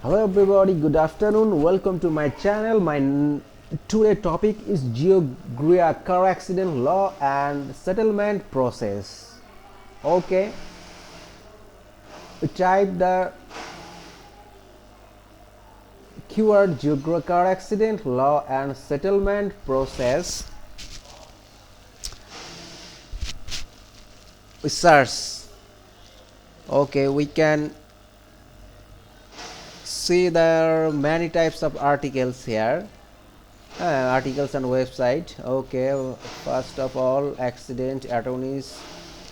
Hello everybody, good afternoon. Welcome to my channel. Today topic is Geogria car accident law and settlement process. Okay, we type the keyword Geogria car accident law and settlement process. We search. Okay, we can see there are many types of articles here. Articles and website. Okay, first of all, accident attorneys,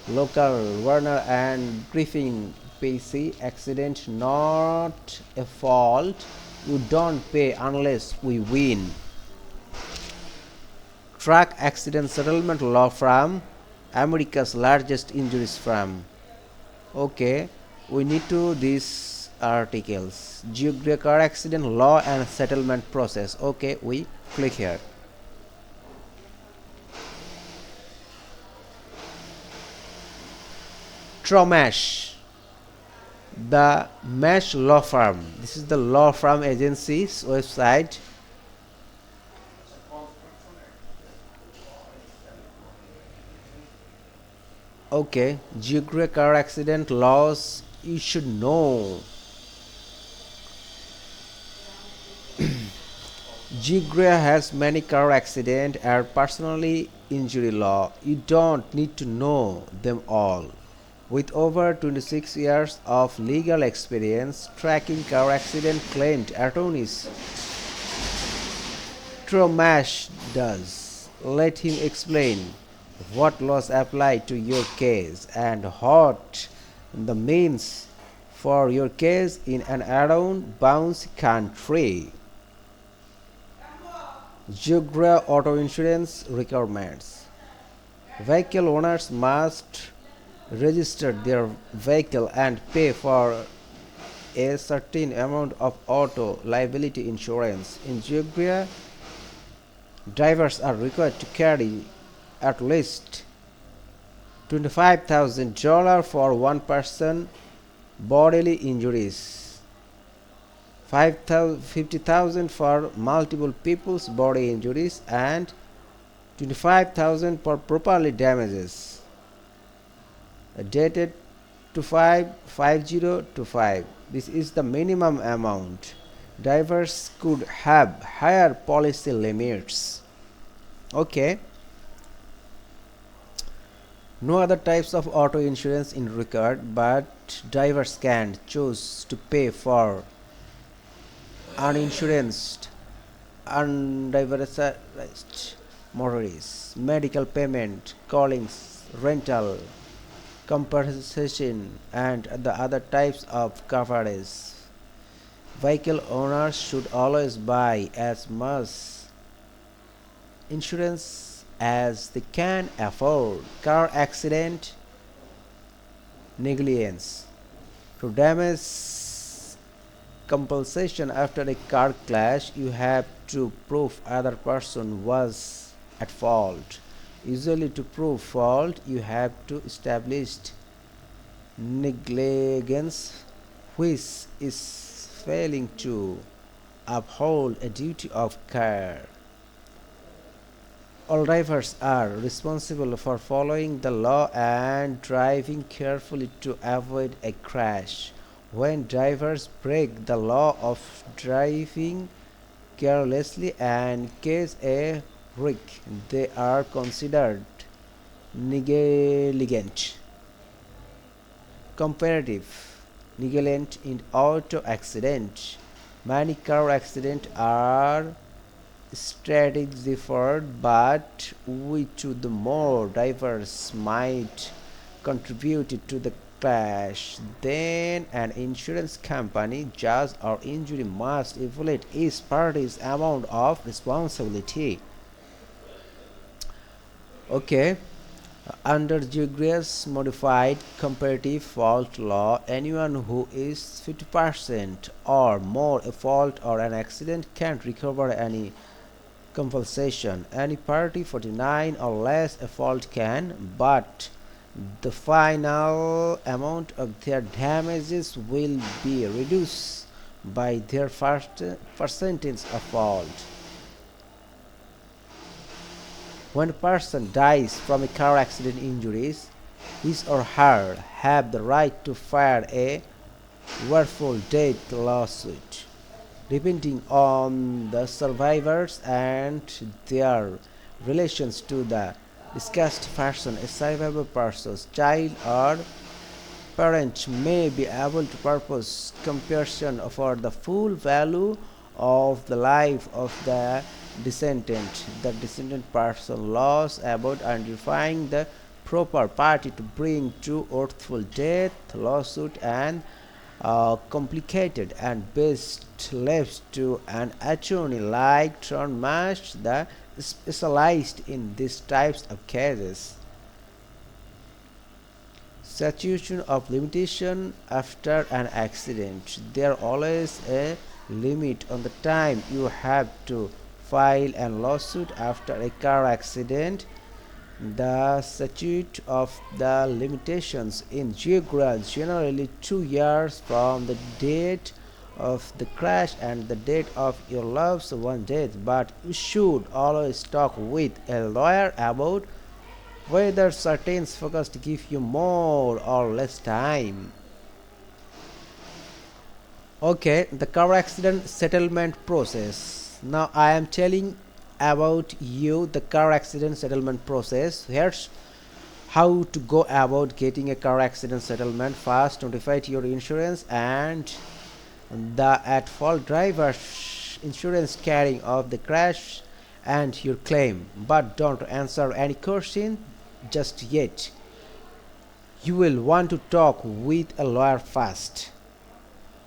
local Warner and Griffin PC. Accident not a fault, you don't pay unless we win. Track accident settlement law firm, America's largest injuries firm. Okay, we need to these articles. Geographic car accident law and settlement process. Okay, we click here. Tromesh, the mesh law firm. This is the law firm agency's website. Okay, geographic car accident laws you should know. Geogria has many car accident and personally injury law. You don't need to know them all. With over 26 years of legal experience tracking car accident claimed attorneys, Tromash does. Let him explain what laws apply to your case and what the means for your case in an add-on bounce country. Geogria auto insurance requirements. Vehicle owners must register their vehicle and pay for a certain amount of auto liability insurance. In Georgia, drivers are required to carry at least $25,000 for one person bodily injuries, 50,000 for multiple people's body injuries, and 25,000 for property damages. Dated to 5/50/25. This is the minimum amount. Drivers could have higher policy limits. Okay. No other types of auto insurance in record, but drivers can choose to pay for uninsured, undiversified motorists, medical payment, callings, rental, compensation, and the other types of coverage. Vehicle owners should always buy as much insurance as they can afford. Car accident negligence. To damage compensation after a car clash, you have to prove other person was at fault. Usually to prove fault, you have to establish negligence, which is failing to uphold a duty of care. All drivers are responsible for following the law and driving carefully to avoid a crash. When drivers break the law of driving carelessly and cause a wreck, they are considered negligent. Comparative negligent in auto accident. Many car accidents are straightforward, but which the more drivers might contribute to the crash, then an insurance company, judge, or injury must evaluate each party's amount of responsibility. Okay. Under Geogria's modified comparative fault law, anyone who is 50% or more a fault or an accident can't recover any compensation. Any party 49 or less a fault can, but the final amount of their damages will be reduced by their first percentage of fault. When a person dies from a car accident injuries, his or her have the right to file a wrongful death lawsuit, depending on the survivors and their relations to the discussed person. A survivor person's child or parent may be able to propose compensation for the full value of the life of the descendant. The descendant person laws about identifying the proper party to bring to wrongful death lawsuit and complicated and best left to an attorney like Tron Mash, the specialized in these types of cases. Situation of limitation after an accident. There always a limit on the time you have to file a lawsuit after a car accident. The statute of the limitations in geography generally 2 years from the date of the crash and the date of your loved one's death, but you should always talk with a lawyer about whether certain focus to give you more or less time. Okay, the car accident settlement process. Now I am telling about you the car accident settlement process. Here's how to go about getting a car accident settlement. First, notify to your insurance and the at fault driver's insurance carrying of the crash and your claim, but don't answer any question just yet. You will want to talk with a lawyer first.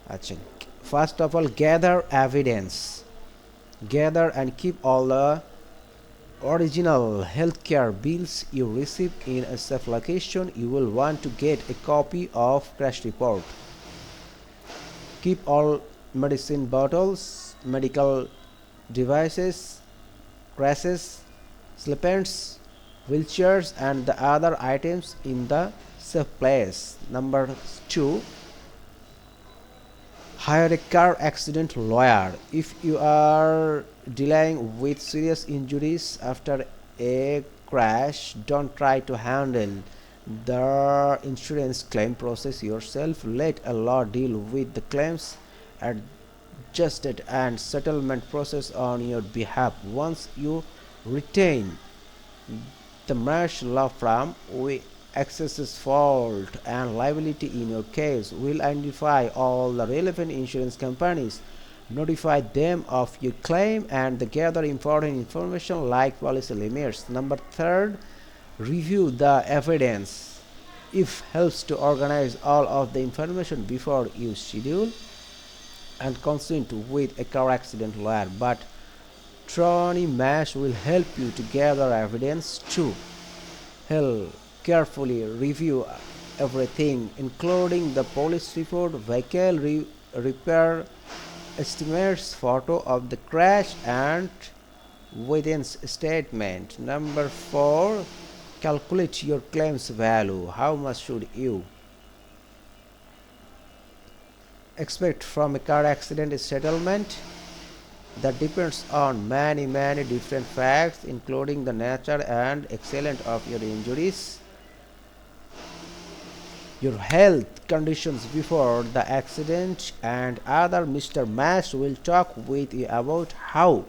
Achha. First of all, gather evidence. Gather and keep all the original healthcare bills you received in a safe location. You will want to get a copy of crash report. Keep all medicine bottles, medical devices, crashes, slippers, wheelchairs and the other items in the safe place. Number 2, hire a car accident lawyer. If you are dealing with serious injuries after a crash, don't try to handle the insurance claim process yourself. Let a law deal with the claims adjusted and settlement process on your behalf. Once you retain the martial law firm, we accesses fault and liability in your case. Will identify all the relevant insurance companies, notify them of your claim and gather important information like policy limits. Number 3, review the evidence. If helps to organize all of the information before you schedule and consult with a car accident lawyer, but Trony Mash will help you to gather evidence too. He'll carefully review everything, including the police report, vehicle repair estimates, photo of the crash, and witness statement. Number 4, calculate your claims value. How much should you expect from a car accident settlement? That depends on many different facts, including the nature and extent of your injuries, your health conditions before the accident, and other. Mr. Mash will talk with you about how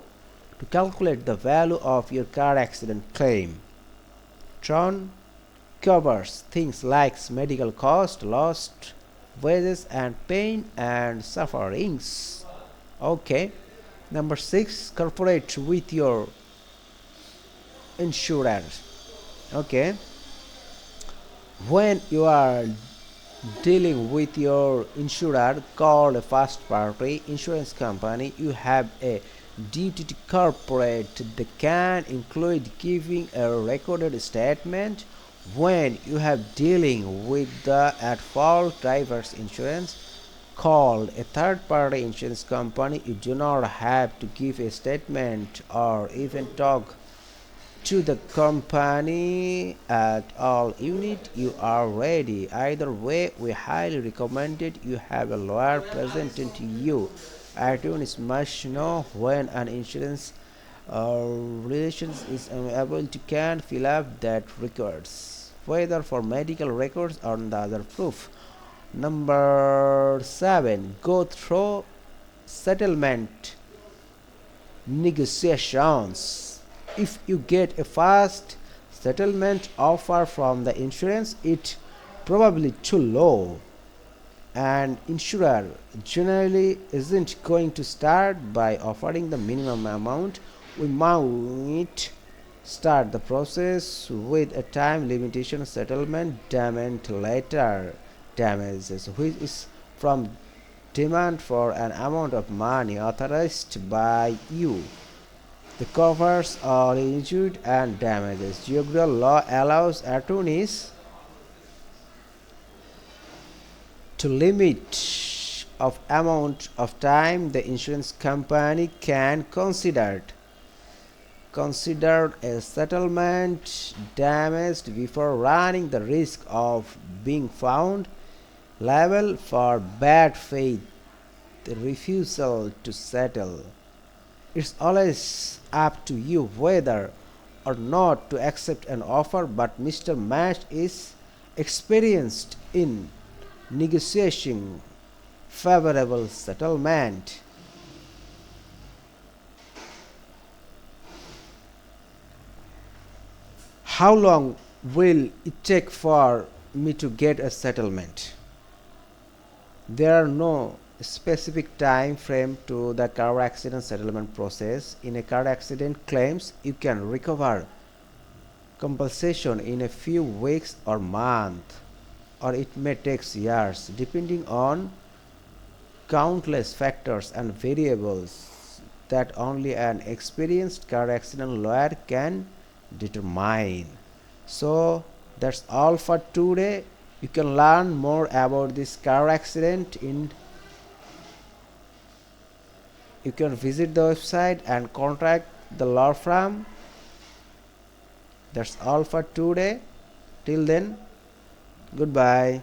to calculate the value of your car accident claim. Tron covers things like medical cost, lost wages and pain and sufferings. Okay. Number 6, cooperate with your insurer. Okay. When you are dealing with your insurer called a first party insurance company, you have a duty to cooperate. They can include giving a recorded statement. When you have dealing with the at fault driver's insurance called a third-party insurance company, you do not have to give a statement or even talk to the company at all. Unit, you are ready. Either way, we highly recommend it. You have a lawyer presented to you. Attorneys must know when an insurance relations is unable to can fill up that records, whether for medical records or the other proof. Number 7, go through settlement negotiations. If you get a fast settlement offer from the insurance, it probably too low. And insurer generally isn't going to start by offering the minimum amount. We might start the process with a time limitation settlement demand later damages, which is from demand for an amount of money authorized by you. The covers all injured and damages. Geographical law allows attorneys to limit of amount of time the insurance company can consider a settlement damaged before running the risk of being found liable for bad faith refusal to settle. It's always up to you whether or not to accept an offer, but Mr. Mash is experienced in negotiating favorable settlement. How long will it take for me to get a settlement? There are no specific time frame to the car accident settlement process. In a car accident claims, you can recover compensation in a few weeks or months, or it may take years depending on countless factors and variables that only an experienced car accident lawyer can determine. So that's all for today. You can learn more about this car accident in you can visit the website and contact the law firm. That's all for today. Till then, goodbye.